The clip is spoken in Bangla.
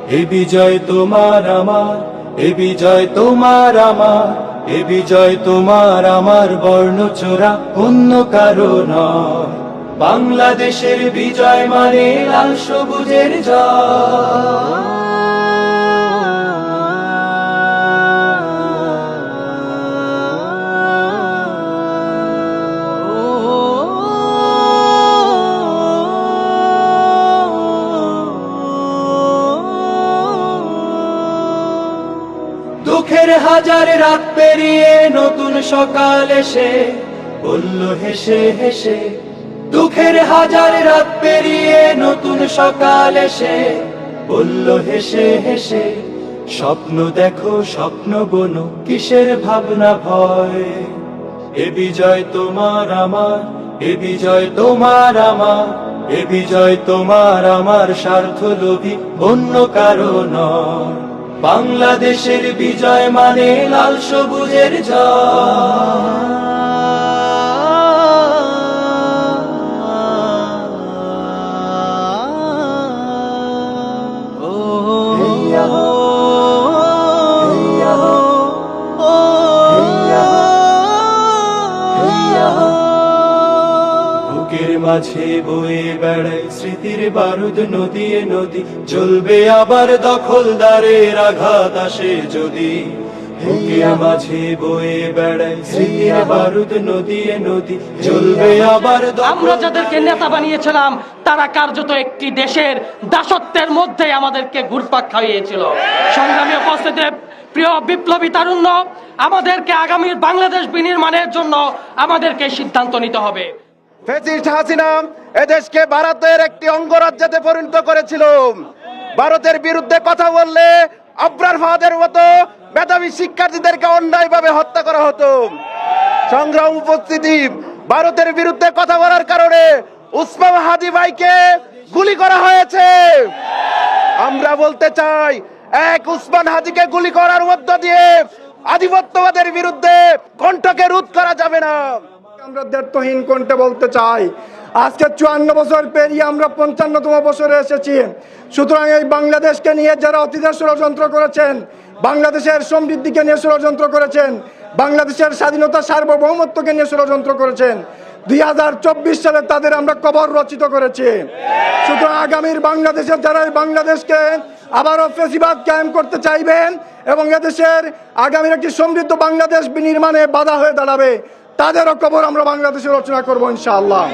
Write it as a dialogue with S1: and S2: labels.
S1: এ বিজয় তোমার আমার, এ বিজয় তোমার আমার, এ বিজয় তোমার আমার, বর্ণচোরা অন্য কারো নয়। বাংলাদেশের বিজয় মানে লাল সবুজের জয়। দুঃখের হাজার রাত পেরিয়ে নতুন সকাল এসে বলল হেসে হেসে, দুঃখের হাজার রাত পেরিয়ে নতুন সকাল এসে বলল হেসে হেসে, স্বপ্ন দেখো স্বপ্ন বোনো কিসের ভাবনা ভয়। এ বিজয় তোমার আমার, এ বিজয় তোমার আমার, এ বিজয় তোমার আমার, স্বার্থ লোভী অন্য কারো নয়। বাংলাদেশের বিজয় মানে লাল সবুজের জয়। বুকের মাঝে বয়ে বেড়ায় স্মৃতির বারুদ নদী নদী, জ্বলবে আবার দখলদারের আঘাত আসে যদি। বুকের মাঝে বয়ে বেড়ায় স্মৃতির বারুদ নদী নদী, জ্বলবে আবার।
S2: আমরা যাদেরকে নেতা বানিয়েছিলাম তারা কার্যত একটি দেশের দাসত্বের মধ্যে আমাদেরকে ঘুরপাক খাইয়েছিল। সংগ্রামী উপস্থিতি, প্রিয় বিপ্লবী তারুণ্য, আমাদেরকে আগামীর বাংলাদেশ বিনির্মাণের জন্য আমাদেরকে সিদ্ধান্ত নিতে হবে।
S3: ফ্যাসিস্ট হাসিনা এদেশকে ভারতের একটি অঙ্গরাজ্যে পরিণত করেছিল। ভারতের বিরুদ্ধে কথা বললে আবরার ফাহাদের মতো মেধাবী শিক্ষার্থীদেরকে অন্যায়ভাবে হত্যা করা হতো। সংগ্রাম উপস্থিতি, ভারতের বিরুদ্ধে কথা বলার কারণে উসমান হাদি ভাইকে গুলি করা হয়েছে। আমরা বলতে চাই, এক উসমান হাদিকে গুলি করার মধ্য দিয়ে আধিপত্যবাদের বিরুদ্ধে কণ্ঠকে রোধ করা যাবে না।
S4: আমরা দ্ব্যর্থহীন কণ্ঠে বলতে চাই, আজকে 54 বছর পেরিয়ে আমরা 55তম বছরে এসেছি। সুতরাং এই বাংলাদেশকে নিয়ে যারা অতীতের ষড়যন্ত্র করেছেন, বাংলাদেশের সমৃদ্ধিকে নিয়ে ষড়যন্ত্র করেছেন, বাংলাদেশের স্বাধীনতা সার্বভৌমত্বকে নিয়ে ষড়যন্ত্র করেছেন, 2024 সালে তাদের আমরা কবর রচিত করেছি। সুতরাং আগামীর বাংলাদেশের যারা এই বাংলাদেশকে আবারও ফ্যাসিবাদ কায়েম করতে চাইবেন এবং এদেশের আগামীর একটি সমৃদ্ধ বাংলাদেশ বিনির্মাণে বাধা হয়ে দাঁড়াবে, তাদেরও কবর আমরা বাংলাদেশে রচনা করবো ইনশাআল্লাহ।